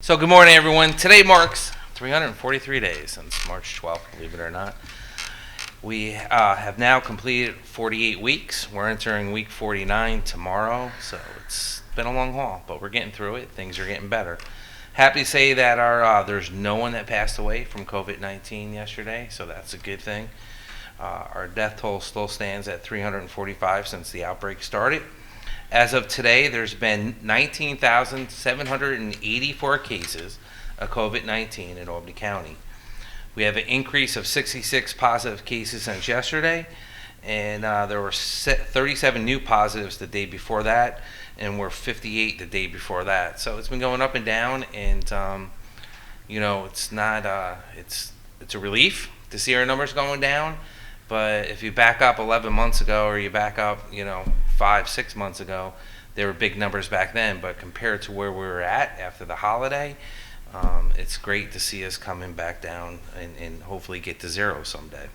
So good morning, everyone. Today marks 343 days since March 12th, believe it or not. We have now completed 48 weeks. We're entering week 49 tomorrow, so it's been a long haul, but we're getting through it. Things are getting better. Happy to say that there's no one that passed away from COVID-19 yesterday, so that's a good thing. Our death toll still stands at 345 since the outbreak started. As of today, there's been 19,784 cases of COVID-19 in Albany County. We have an increase of 66 positive cases since yesterday, and there were 37 new positives the day before that, and we're 58 the day before that. So it's been going up and down, and it's not it's a relief to see our numbers going down. But if you back up 11 months ago, or you back up, 5-6 months ago, there were big numbers back then. But compared to where we were at after the holiday, it's great to see us coming back down and hopefully get to zero someday.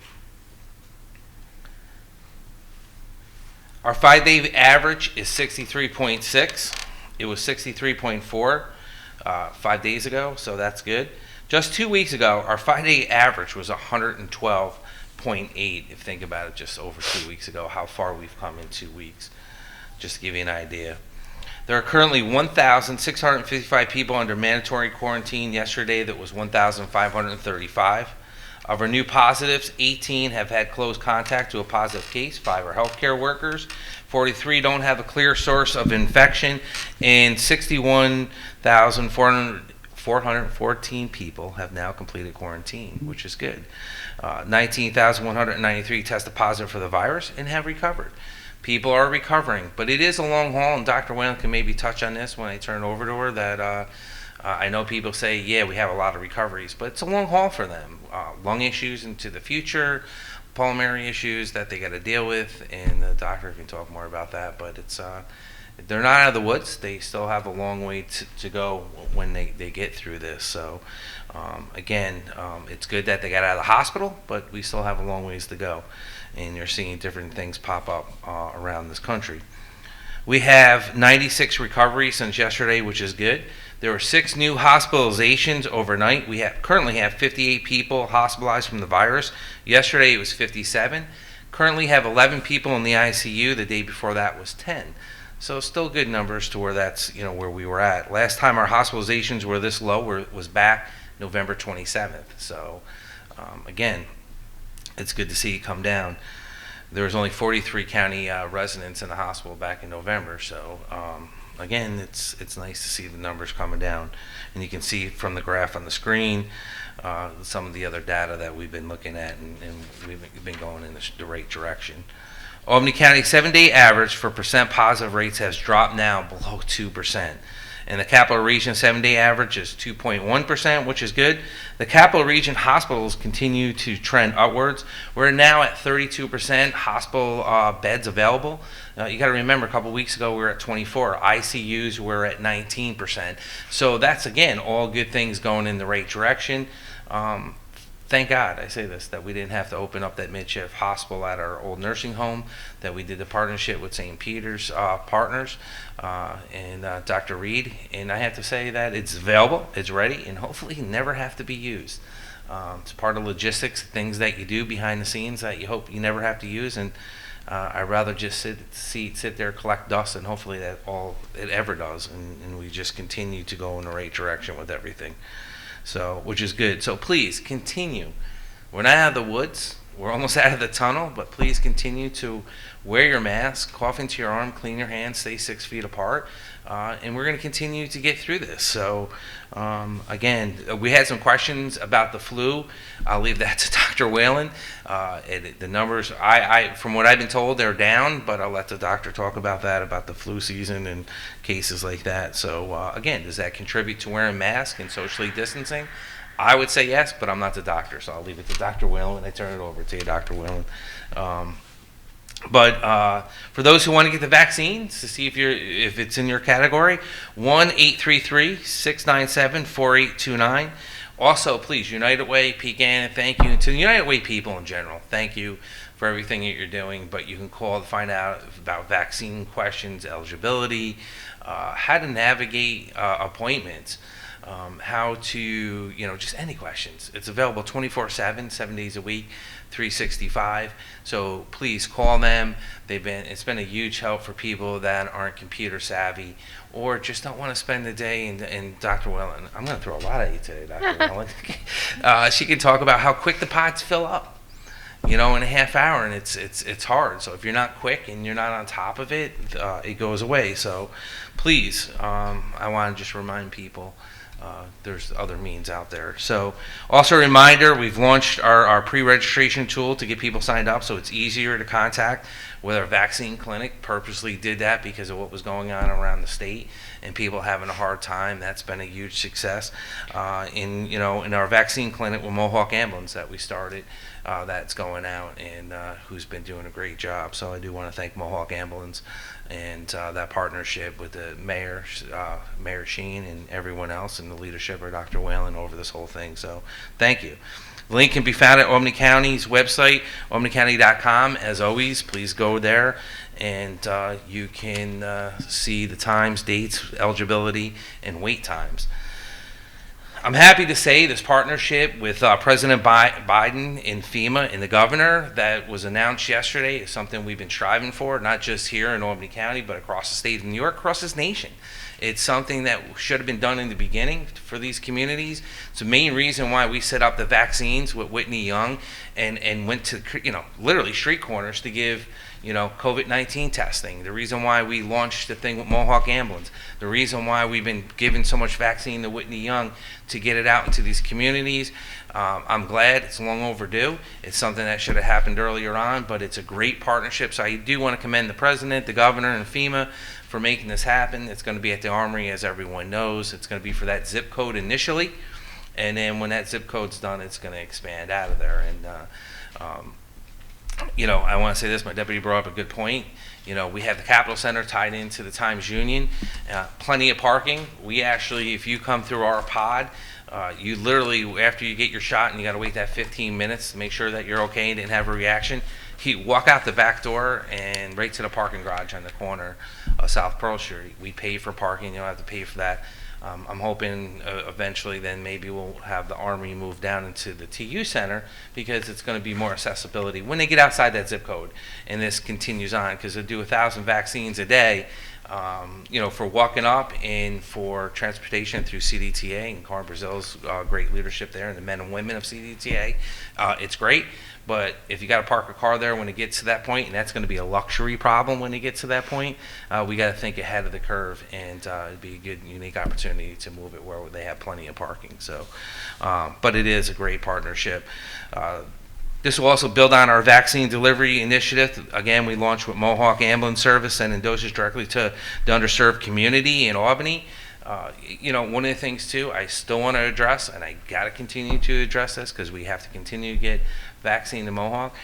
Our 5-day average is 63.6. It was 63.4 5 days ago, so that's good. Just 2 weeks ago, our 5-day average was 112.8. If you think about it, just over 2 weeks ago, how far we've come in 2 weeks, just to give you an idea. There are currently 1,655 people under mandatory quarantine. Yesterday, that was 1,535. Of our new positives, 18 have had close contact to a positive case. 5 are healthcare workers. 43 don't have a clear source of infection, and 61,414 people have now completed quarantine, which is good. 19,193 tested positive for the virus and have recovered. People are recovering, but it is a long haul, and Dr. Whalen can maybe touch on this when I turn it over to her, that I know people say, yeah, we have a lot of recoveries, but it's a long haul for them. Lung issues into the future, pulmonary issues that they got to deal with, and the doctor can talk more about that, but it's they're not out of the woods. They still have a long way to go when they get through this. So, it's good that they got out of the hospital, but we still have a long ways to go. And you're seeing different things pop up around this country. We have 96 recoveries since yesterday, which is good. There were 6 new hospitalizations overnight. We currently have 58 people hospitalized from the virus. Yesterday it was 57. Currently have 11 people in the ICU. The day before that was 10. So still good numbers to where that's where we were at. Last time our hospitalizations were this low was back November 27th. So again, it's good to see it come down. There was only 43 county residents in the hospital back in November. So again, it's nice to see the numbers coming down, and you can see from the graph on the screen some of the other data that we've been looking at, and we've been going in the right direction. Albany County 7-day average for percent positive rates has dropped now below 2%. And the Capital Region 7-day average is 2.1%, which is good. The Capital Region hospitals continue to trend upwards. We're now at 32% hospital beds available. You got to remember, a couple weeks ago we were at 24. ICUs were at 19%. So that's, again, all good things going in the right direction. Thank God, I say this, that we didn't have to open up that midship hospital at our old nursing home, that we did the partnership with St. Peter's partners and Dr. Reed. And I have to say that it's available, it's ready, and hopefully never have to be used. It's part of logistics, things that you do behind the scenes that you hope you never have to use. And I'd rather just sit there, collect dust, and hopefully that all it ever does. And we just continue to go in the right direction with everything. So, which is good. So please continue. We're not out of the woods. We're almost out of the tunnel, but please continue to wear your mask, cough into your arm, clean your hands, stay 6 feet apart, and we're going to continue to get through this. So, again, we had some questions about the flu. I'll leave that to Dr. Whalen. The numbers, from what I've been told, they're down, but I'll let the doctor talk about that, about the flu season and cases like that. So, again, does that contribute to wearing masks and socially distancing? I would say yes, but I'm not the doctor, so I'll leave it to Dr. Whalen. I turn it over to you, Dr. Whalen. But for those who want to get the vaccines, to see if it's in your category, 1-833-697-4829. Also, please, United Way, Pecan, thank you. And to the United Way people in general, thank you for everything that you're doing. But you can call to find out about vaccine questions, eligibility, how to navigate appointments. how to, just any questions. It's available 24/7, 7 days a week, 365. So please call them. It's been a huge help for people that aren't computer savvy or just don't want to spend the day. And Dr. Wellen, I'm going to throw a lot at you today, Dr. Wellen. She can talk about how quick the pods fill up, in a half hour, and it's hard. So if you're not quick and you're not on top of it, it goes away. So please, I want to just remind people there's other means out there. So also a reminder, we've launched our pre-registration tool to get people signed up so it's easier to contact with our vaccine clinic. Purposely did that because of what was going on around the state and people having a hard time. That's been a huge success in our vaccine clinic with Mohawk Ambulance that we started. That's going out and who's been doing a great job. So I do want to thank Mohawk Ambulance and that partnership with the mayor, Mayor Sheen, and everyone else, and the leadership of Dr. Whalen over this whole thing. So thank you. The link can be found at Albany County's website, albanycounty.com. As always, please go there and you can see the times, dates, eligibility, and wait times. I'm happy to say this partnership with President Biden and FEMA and the governor that was announced yesterday is something we've been striving for, not just here in Albany County, but across the state of New York, across this nation. It's something that should have been done in the beginning for these communities. It's the main reason why we set up the vaccines with Whitney Young and went to, literally street corners to give, COVID-19 testing. The reason why we launched the thing with Mohawk Ambulance. The reason why we've been giving so much vaccine to Whitney Young to get it out into these communities. I'm glad it's long overdue. It's something that should have happened earlier on, but it's a great partnership. So I do want to commend the president, the governor, and FEMA for making this happen. It's going to be at the Armory, as everyone knows. It's going to be for that zip code initially, and then when that zip code's done, it's going to expand out of there. And I want to say this. My deputy brought up a good point. We have the Capitol Center tied into the Times Union. Plenty of parking. We actually, if you come through our pod, you literally, after you get your shot and you got to wait that 15 minutes to make sure that you're okay and didn't have a reaction, you walk out the back door and right to the parking garage on the corner of South Pearl Street. We pay for parking. You don't have to pay for that. I'm hoping eventually then maybe we'll have the Army move down into the TU Center because it's going to be more accessibility when they get outside that zip code and this continues on, because they do 1,000 vaccines a day, for walking up and for transportation through CDTA and Carl Brazil's great leadership there and the men and women of CDTA. It's great. But if you got to park a car there when it gets to that point, and that's going to be a luxury problem when it gets to that point, we got to think ahead of the curve, and it'd be a good, unique opportunity to move it where they have plenty of parking. So, but it is a great partnership. This will also build on our vaccine delivery initiative. Again, we launched with Mohawk Ambulance Service, sending doses directly to the underserved community in Albany. One of the things too, I still want to address, and I got to continue to address this because we have to continue to get vaccine to Mohawk.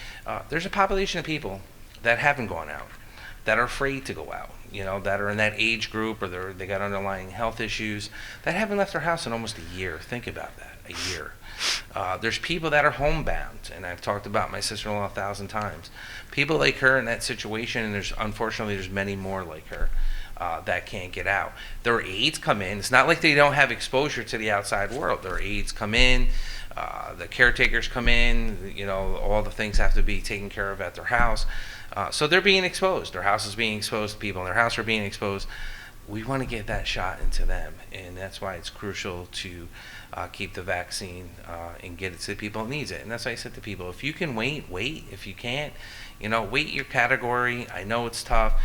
There's a population of people that haven't gone out, that are afraid to go out, that are in that age group, or they got underlying health issues, that haven't left their house in almost a year. Think about that, a year. There's people that are homebound, and I've talked about my sister-in-law 1,000 times. People like her in that situation, and unfortunately there's many more like her. That can't get out. Their aides come in. It's not like they don't have exposure to the outside world. Their aides come in, the caretakers come in, all the things have to be taken care of at their house. So they're being exposed. Their house is being exposed. People in their house are being exposed. We want to get that shot into them, and that's why it's crucial to keep the vaccine and get it to the people who needs it. And that's why I said to people, if you can wait. If you can't, wait your category. I know it's tough,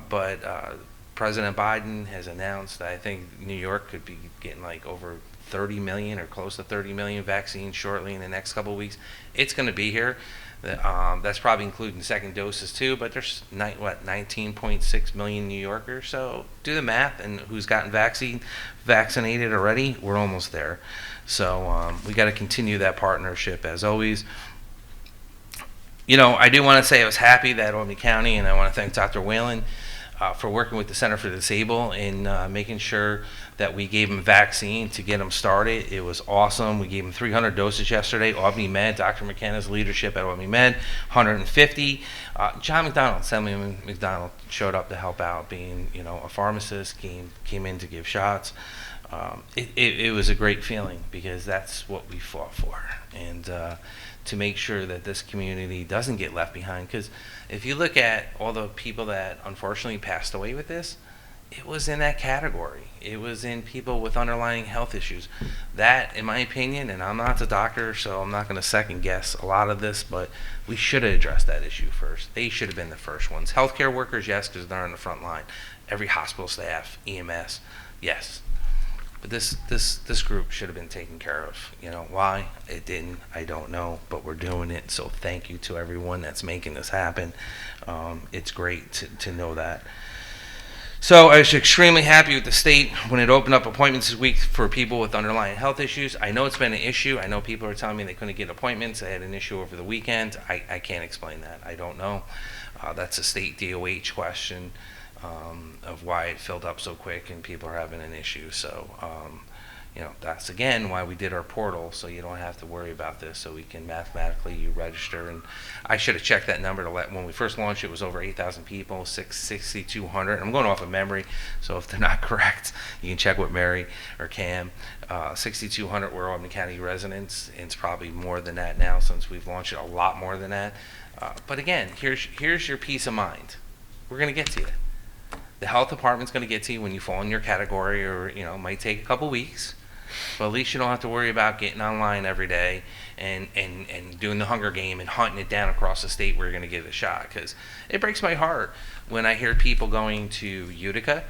but President Biden has announced that I think New York could be getting like over 30 million or close to 30 million vaccines shortly in the next couple of weeks. It's going to be here. That's probably including second doses too, but there's 19.6 million New Yorkers. So do the math, and who's gotten vaccinated already, we're almost there. So we got to continue that partnership as always. I do want to say I was happy that Albany County, and I want to thank Dr. Whalen for working with the Center for the Disabled and making sure that we gave them vaccine to get them started. It was awesome. We gave them 300 doses yesterday. Albany Med, Dr. McKenna's leadership at Albany Med, 150. John McDonald, Assemblyman McDonald, showed up to help out, being a pharmacist, came in to give shots. it was a great feeling because that's what we fought for, and to make sure that this community doesn't get left behind. Because if you look at all the people that unfortunately passed away with this, it was in that category. It was in people with underlying health issues. That, in my opinion, and I'm not the doctor, so I'm not going to second guess a lot of this, but we should have addressed that issue first. They should have been the first ones. Healthcare workers, yes, because they're on the front line. Every hospital staff, EMS, yes. But this group should have been taken care of. You know why it didn't? I don't know, but we're doing it. So thank you to everyone that's making this happen. It's great to know that. So I was extremely happy with the state when it opened up appointments this week for people with underlying health issues. I know it's been an issue. I know people are telling me they couldn't get appointments. They had an issue over the weekend. I can't explain that. I don't know. That's a state DOH question of why it filled up so quick and people are having an issue. So, that's again why we did our portal, so you don't have to worry about this, so we can mathematically you register. And I should have checked that number when we first launched. It was over 8,000 people, 6,200. I'm going off of memory, so if they're not correct, you can check with Mary or Cam. 6,200 were Albany County residents, and it's probably more than that now since we've launched it, a lot more than that. But again, here's your peace of mind. We're going to get to you. The health department's going to get to you when you fall in your category, or it might take a couple weeks. But at least you don't have to worry about getting online every day and doing the Hunger Game and hunting it down across the state where you're going to get a shot. Because it breaks my heart when I hear people going to Utica,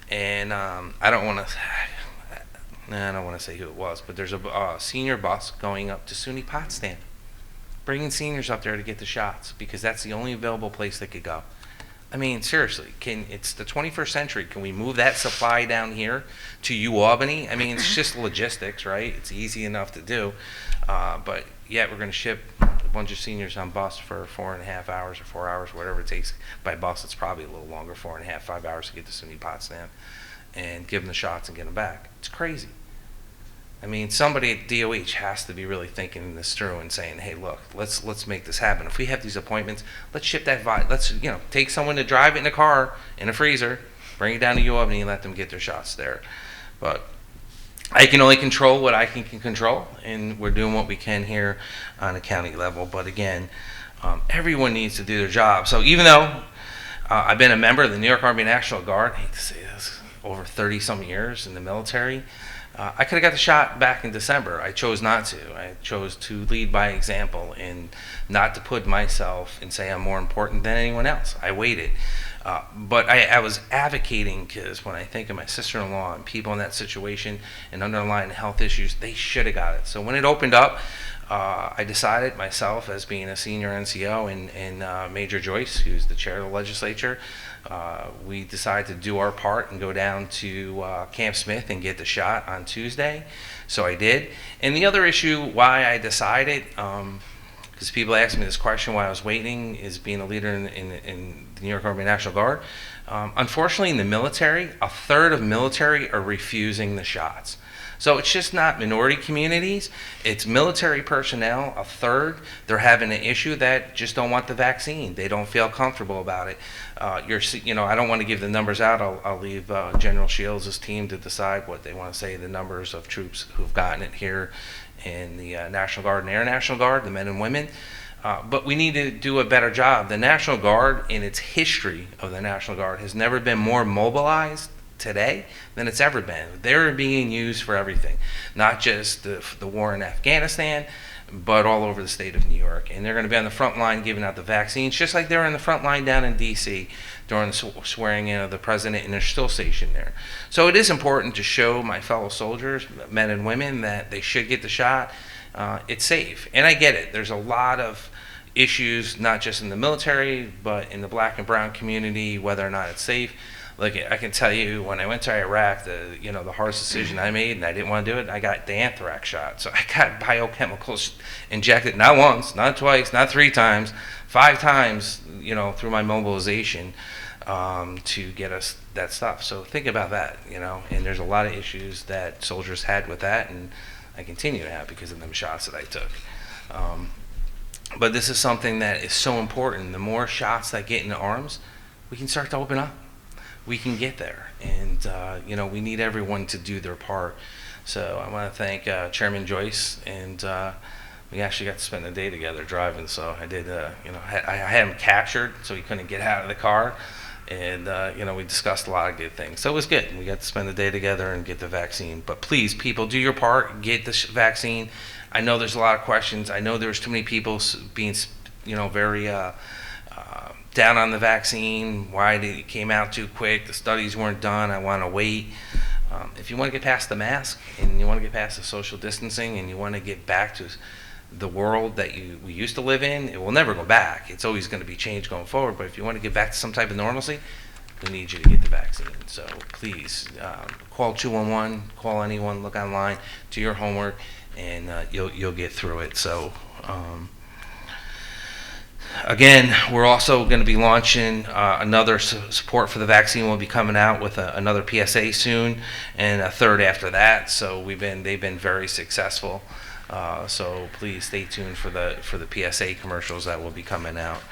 and I don't want to say who it was, but there's a senior bus going up to SUNY Potsdam, bringing seniors up there to get the shots because that's the only available place they could go. I mean, seriously, it's the 21st century. Can we move that supply down here to Albany? I mean, it's just logistics, right? It's easy enough to do. But yet we're going to ship a bunch of seniors on bus for 4.5 hours or 4 hours, whatever it takes. By bus, it's probably a little longer, 4.5, 5 hours to get to SUNY Potsdam and give them the shots and get them back. It's crazy. I mean, somebody at DOH has to be really thinking this through and saying, "Hey, look, let's make this happen. If we have these appointments, let's ship that. Let's take someone to drive it in a car in a freezer, bring it down to Albany, and let them get their shots there." But I can only control what I can control, and we're doing what we can here on a county level. But again, everyone needs to do their job. So even though I've been a member of the New York Army National Guard, I hate to say this, over 30-some years in the military. I could have got the shot back in December. I chose not to. I chose to lead by example and not to put myself and say I'm more important than anyone else. I waited. But I was advocating because when I think of my sister-in-law and people in that situation and underlying health issues, they should have got it. So when it opened up, I decided myself as being a senior NCO and Major Joyce, who's the chair of the legislature, we decided to do our part and go down to Camp Smith and get the shot on Tuesday. So I did. And the other issue why I decided, because people ask me this question why I was waiting, is being a leader in the New York Army National Guard. Unfortunately, in the military, a third of military are refusing the shots. So it's just not minority communities, it's military personnel, a third. They're having an issue that just don't want the vaccine. They don't feel comfortable about it. I don't want to give the numbers out. I'll leave General Shields' team to decide what they want to say, the numbers of troops who've gotten it here in the National Guard and Air National Guard, the men and women. But we need to do a better job. The National Guard, in its history of the National Guard, has never been more mobilized today than it's ever been. They're being used for everything, not just the war in Afghanistan, but all over the state of New York. And they're going to be on the front line giving out the vaccines, just like they're on the front line down in D.C. during the swearing in of the president, and they're still stationed there. So it is important to show my fellow soldiers, men and women, that they should get the shot. It's safe. And I get it. There's a lot of issues, not just in the military, but in the black and brown community, whether or not it's safe. Like, I can tell you, when I went to Iraq, the hardest decision I made, and I didn't want to do it, I got the anthrax shot. So I got biochemicals injected, not once, not twice, not 3 times, 5 times, through my mobilization to get us that stuff. So think about that, and there's a lot of issues that soldiers had with that, and I continue to have because of them shots that I took. But this is something that is so important. The more shots that get in the arms, we can start to open up. we can get there. And, we need everyone to do their part. So I want to thank Chairman Joyce, and we actually got to spend the day together driving. So I did, I had him captured so he couldn't get out of the car. And, we discussed a lot of good things. So it was good. We got to spend the day together and get the vaccine. But please, people, do your part. Get the vaccine. I know there's a lot of questions. I know there's too many people being, very down on the vaccine. Why it came out too quick. The studies weren't done. I want to wait. If you want to get past the mask and you want to get past the social distancing and you want to get back to the world that we used to live in, it will never go back. It's always going to be changed going forward. But if you want to get back to some type of normalcy, we need you to get the vaccine. So please call 211, call anyone, look online, do your homework, and you'll get through it. So again, we're also going to be launching another support for the vaccine. We'll be coming out with another PSA soon, and a third after that. So they've been very successful. So please stay tuned for the PSA commercials that will be coming out.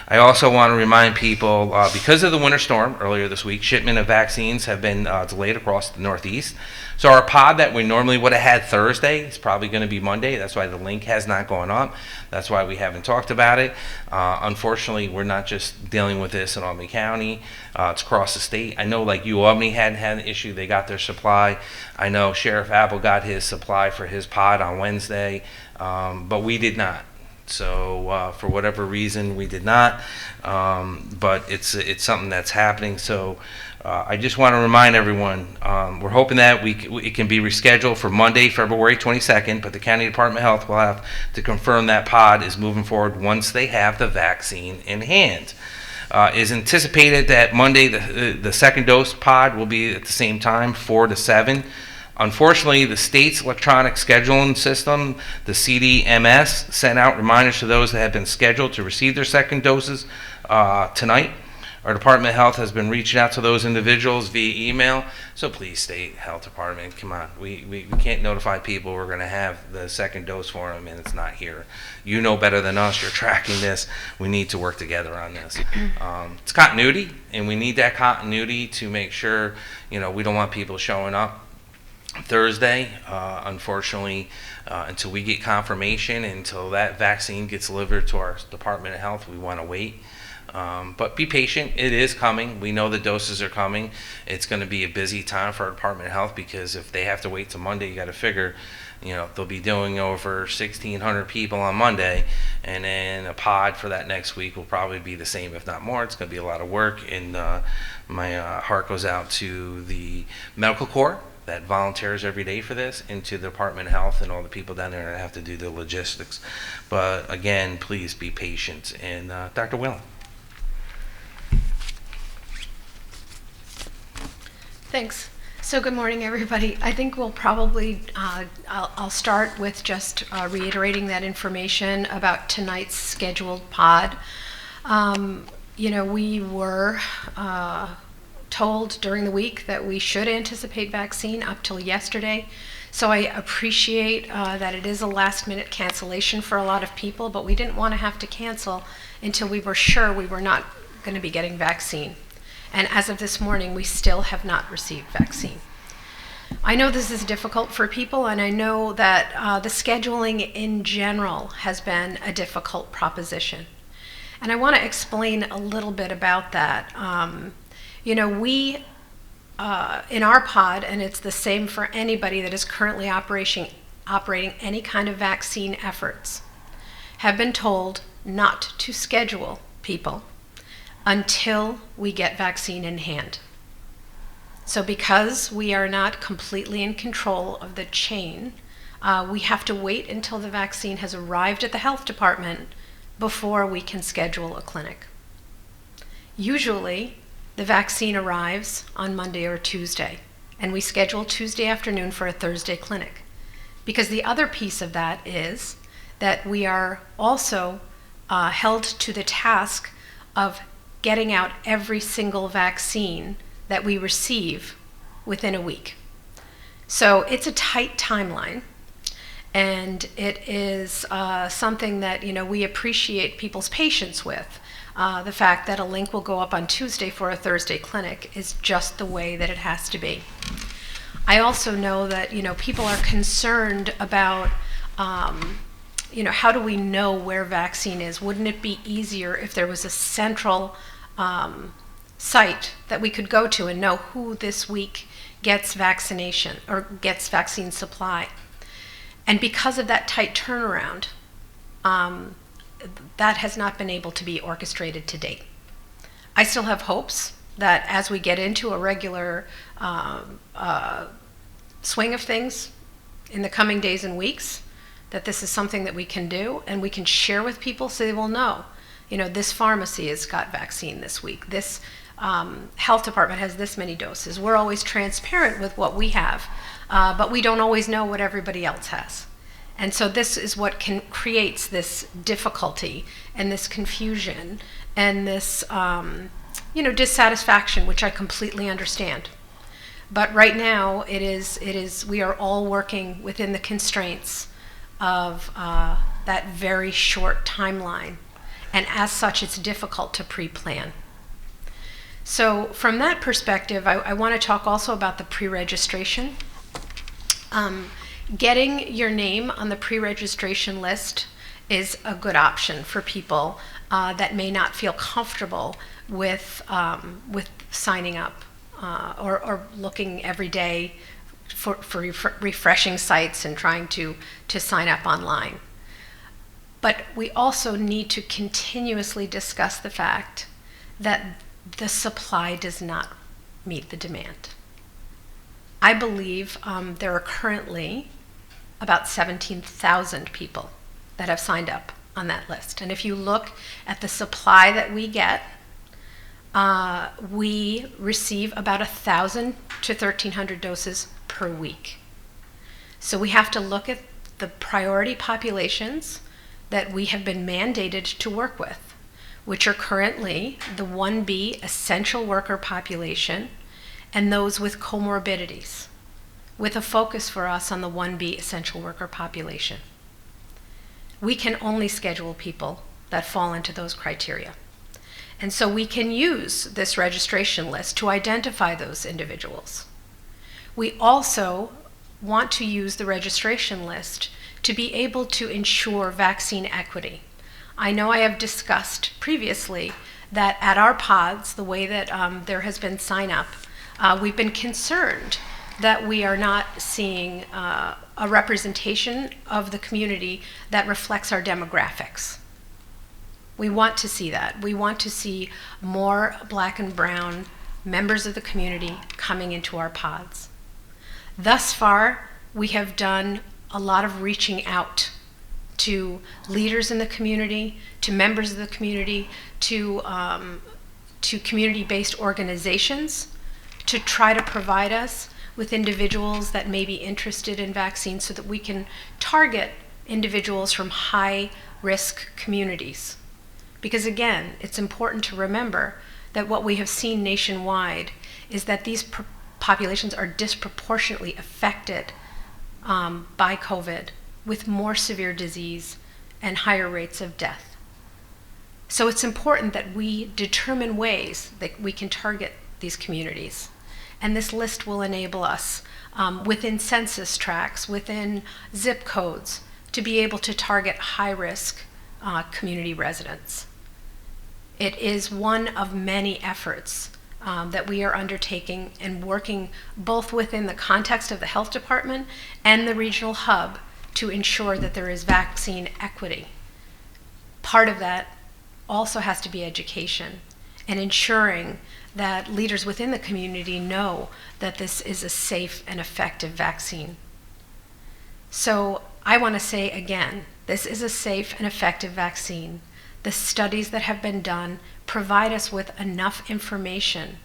I also want to remind people, because of the winter storm earlier this week, shipment of vaccines have been delayed across the Northeast. So our pod that we normally would have had Thursday is probably going to be Monday. That's why the link has not gone up. That's why we haven't talked about it. Unfortunately, we're not just dealing with this in Albany County. It's across the state. I know like Albany hadn't had an issue. They got their supply. I know Sheriff Apple got his supply for his pod on Wednesday, but we did not. So for whatever reason, we did not. But it's something that's happening. So I just want to remind everyone, we're hoping that it can be rescheduled for Monday, February 22nd, but the County Department of Health will have to confirm that pod is moving forward once they have the vaccine in hand. It is anticipated that Monday the second dose pod will be at the same time, 4 to 7. Unfortunately, the state's electronic scheduling system, the CDMS, sent out reminders to those that have been scheduled to receive their second doses tonight. Our Department of Health has been reaching out to those individuals via email. So please, State Health Department, come on. We can't notify people we're going to have the second dose for them and it's not here. You know better than us. You're tracking this. We need to work together on this. It's continuity, and we need that continuity to make sure, we don't want people showing up Thursday, unfortunately, until we get confirmation, until that vaccine gets delivered to our Department of Health, we want to wait. But be patient. It is coming. We know the doses are coming. It's going to be a busy time for our Department of Health because if they have to wait till Monday, you got to figure, they'll be doing over 1,600 people on Monday, and then a pod for that next week will probably be the same, if not more. It's going to be a lot of work, and my heart goes out to the medical corps that volunteers every day for this, and to the Department of Health and all the people down there that have to do the logistics. But again, please be patient. And Dr. Whalen. Thanks. So good morning, everybody. I think we'll probably, I'll start with just reiterating that information about tonight's scheduled pod. We were told during the week that we should anticipate vaccine up till yesterday. So I appreciate that it is a last minute cancellation for a lot of people, but we didn't want to have to cancel until we were sure we were not going to be getting vaccine. And as of this morning, we still have not received vaccine. I know this is difficult for people, and I know that the scheduling in general has been a difficult proposition. And I want to explain a little bit about that. We, in our pod, and it's the same for anybody that is currently operating any kind of vaccine efforts, have been told not to schedule people until we get vaccine in hand. So because we are not completely in control of the chain, we have to wait until the vaccine has arrived at the health department before we can schedule a clinic. Usually, the vaccine arrives on Monday or Tuesday, and we schedule Tuesday afternoon for a Thursday clinic. Because the other piece of that is that we are also held to the task of getting out every single vaccine that we receive within a week. So it's a tight timeline, and it is something that we appreciate people's patience with. the fact that a link will go up on Tuesday for a Thursday clinic is just the way that it has to be. I also know that, people are concerned about, how do we know where vaccine is? Wouldn't it be easier if there was a central site that we could go to and know who this week gets vaccination or gets vaccine supply? And because of that tight turnaround, that has not been able to be orchestrated to date. I still have hopes that as we get into a regular swing of things in the coming days and weeks, that this is something that we can do and we can share with people so they will know, this pharmacy has got vaccine this week. This health department has this many doses. We're always transparent with what we have, but we don't always know what everybody else has. And so this is what creates this difficulty and this confusion and this, dissatisfaction, which I completely understand. But right now, we are all working within the constraints of that very short timeline. And as such, it's difficult to pre-plan. So from that perspective, I want to talk also about the pre-registration. Getting your name on the pre-registration list is a good option for people that may not feel comfortable with signing up or looking every day for refreshing sites and trying to sign up online. But we also need to continuously discuss the fact that the supply does not meet the demand. I believe there are currently about 17,000 people that have signed up on that list. And if you look at the supply that we get, we receive about 1,000 to 1,300 doses per week. So we have to look at the priority populations that we have been mandated to work with, which are currently the 1B essential worker population and those with comorbidities, with a focus for us on the 1B essential worker population. We can only schedule people that fall into those criteria. And so we can use this registration list to identify those individuals. We also want to use the registration list to be able to ensure vaccine equity. I know I have discussed previously that at our pods, the way that there has been sign up, we've been concerned that we are not seeing a representation of the community that reflects our demographics. We want to see that. We want to see more Black and brown members of the community coming into our pods. Thus far, we have done a lot of reaching out to leaders in the community, to members of the community, to community-based organizations to try to provide us with individuals that may be interested in vaccines so that we can target individuals from high-risk communities. Because again, it's important to remember that what we have seen nationwide is that these populations are disproportionately affected by COVID with more severe disease and higher rates of death. So it's important that we determine ways that we can target these communities. And this list will enable us within census tracts, within zip codes, to be able to target high-risk community residents. It is one of many efforts that we are undertaking and working both within the context of the health department and the regional hub to ensure that there is vaccine equity. Part of that also has to be education and ensuring that leaders within the community know that this is a safe and effective vaccine. So I want to say again, this is a safe and effective vaccine. The studies that have been done provide us with enough information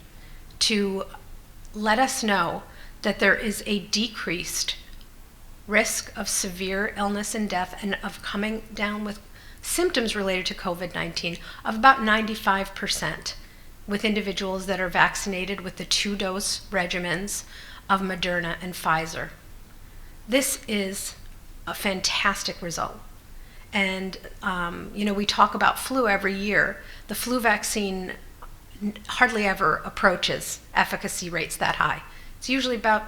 to let us know that there is a decreased risk of severe illness and death and of coming down with symptoms related to COVID-19 of about 95% with individuals that are vaccinated with the 2-dose regimens of Moderna and Pfizer. This is a fantastic result. And, we talk about flu every year. The flu vaccine hardly ever approaches efficacy rates that high. It's usually about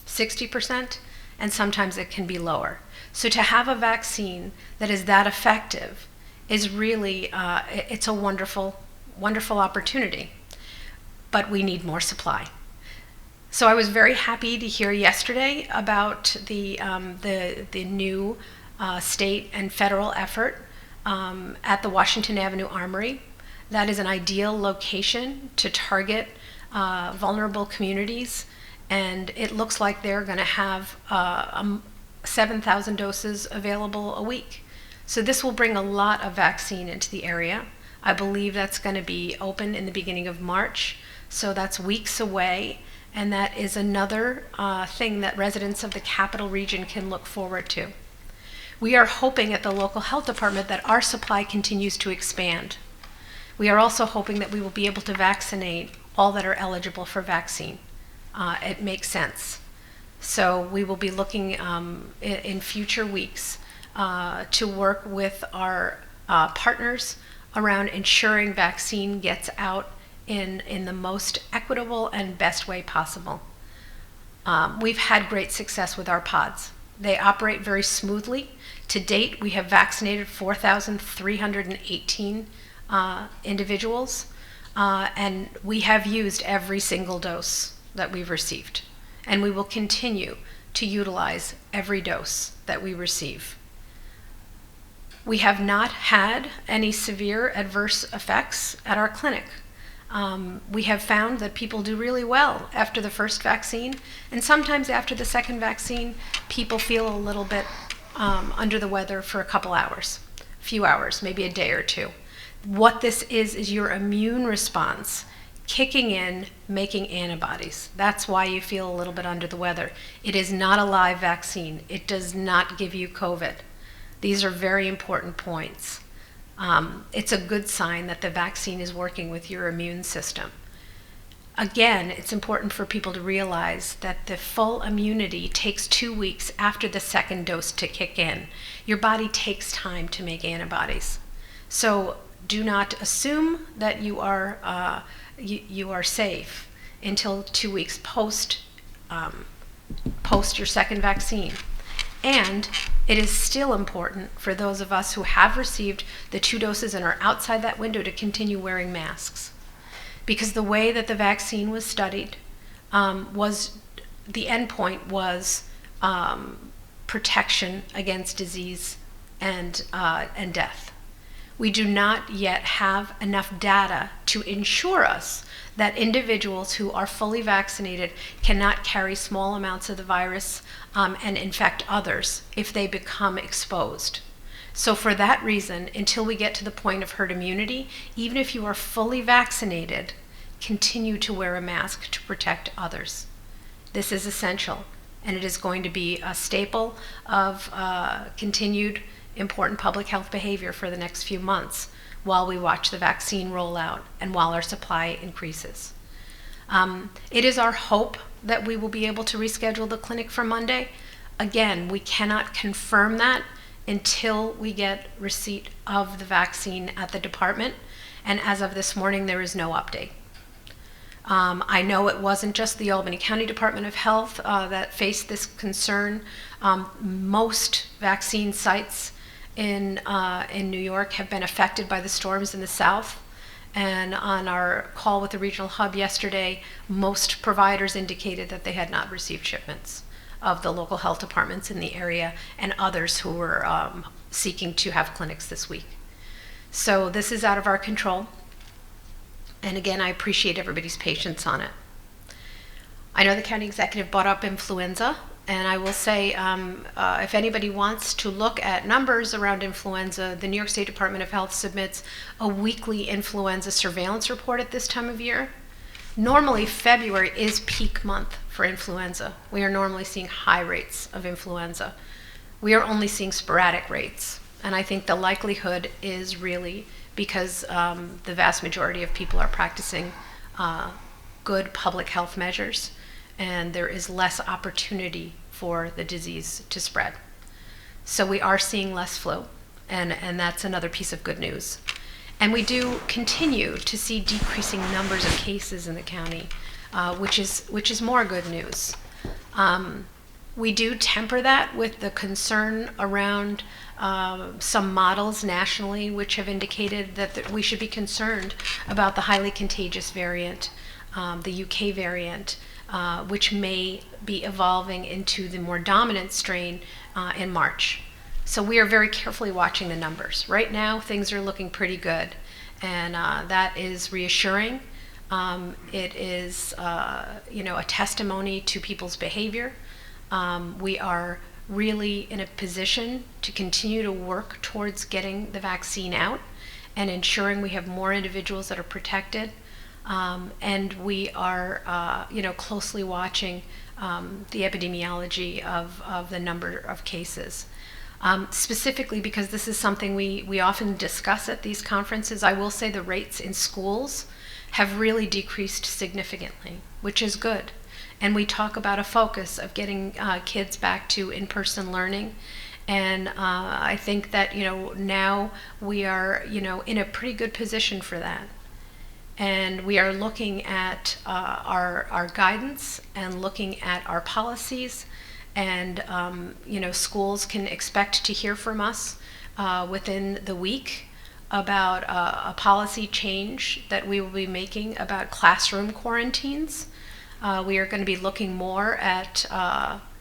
60%, and sometimes it can be lower. So to have a vaccine that is that effective is really, it's a wonderful, wonderful opportunity. But we need more supply. So I was very happy to hear yesterday about the new state and federal effort at the Washington Avenue Armory. That is an ideal location to target vulnerable communities, and it looks like they're going to have 7,000 doses available a week. So this will bring a lot of vaccine into the area. I believe that's going to be open in the beginning of March, so that's weeks away, and that is another thing that residents of the capital region can look forward to. We are hoping at the local health department that our supply continues to expand. We are also hoping that we will be able to vaccinate all that are eligible for vaccine. It makes sense. So we will be looking in future weeks to work with our partners around ensuring vaccine gets out in the most equitable and best way possible. We've had great success with our pods. They operate very smoothly. To date, we have vaccinated 4,318 individuals, and we have used every single dose that we've received, and we will continue to utilize every dose that we receive. We have not had any severe adverse effects at our clinic. We have found that people do really well after the first vaccine, and sometimes after the second vaccine, people feel a little bit under the weather for a couple hours, a few hours, maybe a day or two. What this is your immune response kicking in, making antibodies. That's why you feel a little bit under the weather. It is not a live vaccine. It does not give you COVID. These are very important points. It's a good sign that the vaccine is working with your immune system. Again, it's important for people to realize that the full immunity takes 2 weeks after the second dose to kick in. Your body takes time to make antibodies. So do not assume that you are safe until 2 weeks post your second vaccine. And it is still important for those of us who have received the 2 doses and are outside that window to continue wearing masks. Because the way that the vaccine was studied was, the endpoint was protection against disease and death. We do not yet have enough data to ensure us that individuals who are fully vaccinated cannot carry small amounts of the virus and infect others if they become exposed. So for that reason, until we get to the point of herd immunity, even if you are fully vaccinated, continue to wear a mask to protect others. This is essential, and it is going to be a staple of continued important public health behavior for the next few months while we watch the vaccine roll out and while our supply increases. It is our hope that we will be able to reschedule the clinic for Monday. Again, we cannot confirm that until we get receipt of the vaccine at the department, and as of this morning, there is no update. I know it wasn't just the Albany County Department of Health that faced this concern. Most vaccine sites in New York have been affected by the storms in the south. And on our call with the regional hub yesterday, most providers indicated that they had not received shipments of the local health departments in the area and others who were seeking to have clinics this week. So this is out of our control. And again, I appreciate everybody's patience on it. I know the county executive brought up influenza, and I will say if anybody wants to look at numbers around influenza, the New York State Department of Health submits a weekly influenza surveillance report at this time of year. Normally, February is peak month for influenza. We are normally seeing high rates of influenza. We are only seeing sporadic rates, and I think the likelihood is really because the vast majority of people are practicing good public health measures, and there is less opportunity for the disease to spread. So we are seeing less flu, and that's another piece of good news. And we do continue to see decreasing numbers of cases in the county, which is more good news. We do temper that with the concern around some models nationally which have indicated that we should be concerned about the highly contagious variant, the UK variant, which may be evolving into the more dominant strain in March. So we are very carefully watching the numbers. Right now, things are looking pretty good, and that is reassuring. It is, a testimony to people's behavior. We are really in a position to continue to work towards getting the vaccine out and ensuring we have more individuals that are protected. And we are, closely watching the epidemiology of the number of cases. Specifically because this is something we often discuss at these conferences, I will say the rates in schools have really decreased significantly, which is good. And we talk about a focus of getting kids back to in-person learning. And I think that, now we are, in a pretty good position for that. And we are looking at our guidance and looking at our policies. And, schools can expect to hear from us within the week about a policy change that we will be making about classroom quarantines. We are going to be looking more at,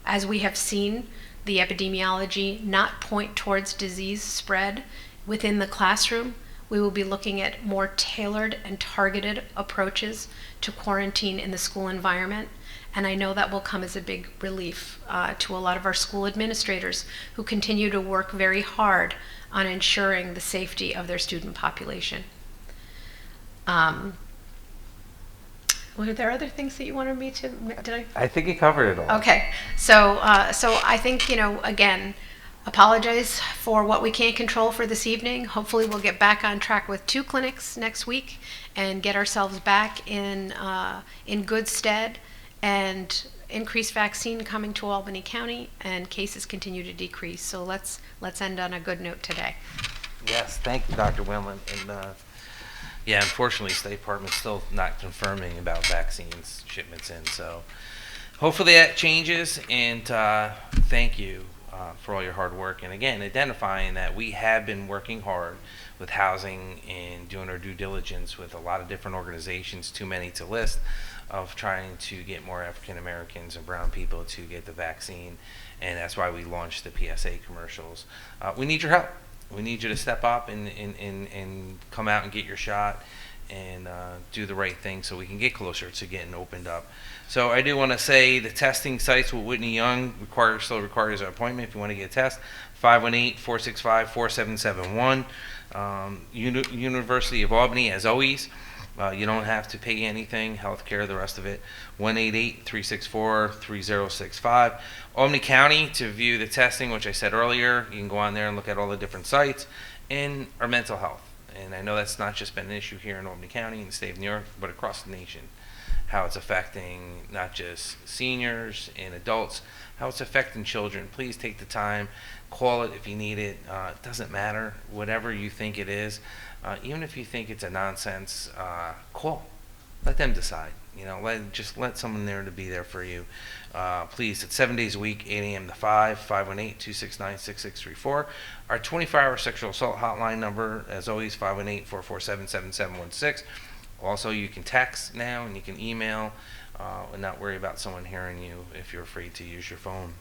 as we have seen, the epidemiology not point towards disease spread within the classroom. We will be looking at more tailored and targeted approaches to quarantine in the school environment. And I know that will come as a big relief to a lot of our school administrators who continue to work very hard on ensuring the safety of their student population. Were there other things that you wanted me to, did I? I think you covered it all. Okay, so I think, again, apologize for what we can't control for this evening. Hopefully we'll get back on track with 2 clinics next week and get ourselves back in good stead, and increased vaccine coming to Albany County, and cases continue to decrease. So let's end on a good note today. Yes, thank you, Dr. Wimlin. And yeah, unfortunately, State Department's still not confirming about vaccines shipments in. So hopefully that changes. And thank you for all your hard work. And again, identifying that we have been working hard with housing and doing our due diligence with a lot of different organizations, too many to list, of trying to get more African Americans and brown people to get the vaccine. And that's why we launched the PSA commercials. We need your help. We need you to step up and come out and get your shot and do the right thing so we can get closer to getting opened up. So I do want to say the testing sites with Whitney Young still requires an appointment if you want to get a test. 518-465-4771. University of Albany, as always. You don't have to pay anything, healthcare, the rest of it. 188-364-3065. Albany County, to view the testing, which I said earlier, you can go on there and look at all the different sites. And our mental health. And I know that's not just been an issue here in Albany County in the state of New York, but across the nation. How it's affecting not just seniors and adults, how it's affecting children. Please take the time, call it if you need it. It doesn't matter, whatever you think it is. Even if you think it's a nonsense, call. Let them decide. Let someone there to be there for you. Please, it's 7 days a week, 8 a.m. to 5, 518-269-6634. Our 24-hour sexual assault hotline number, as always, 518-447-7716. Also, you can text now and you can email and not worry about someone hearing you if you're afraid to use your phone.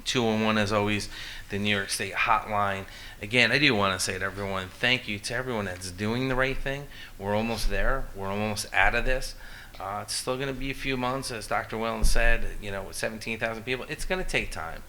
211, as always, the New York State hotline. Again, I do want to say to everyone, thank you to everyone that's doing the right thing. We're almost there. We're almost out of this. It's still going to be a few months, as Dr. Wellen said, with 17,000 people. It's going to take time.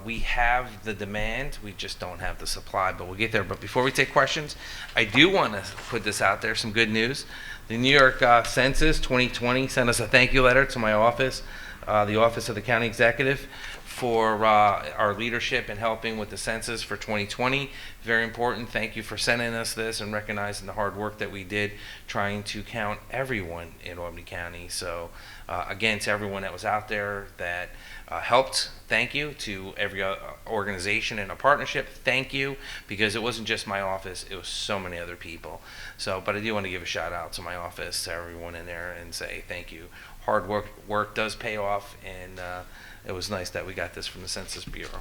We have the demand. We just don't have the supply, but we'll get there. But before we take questions, I do want to put this out there, some good news. The New York Census 2020 sent us a thank you letter to my office. the Office of the County Executive for our leadership in helping with the census for 2020. Very important. Thank you for sending us this and recognizing the hard work that we did trying to count everyone in Albany County. So again, to everyone that was out there that helped, thank you. To every organization in a partnership, thank you, because it wasn't just my office, it was so many other people. So, but I do want to give a shout out to my office, to everyone in there, and say thank you. Hard work does pay off, and it was nice that we got this from the Census Bureau.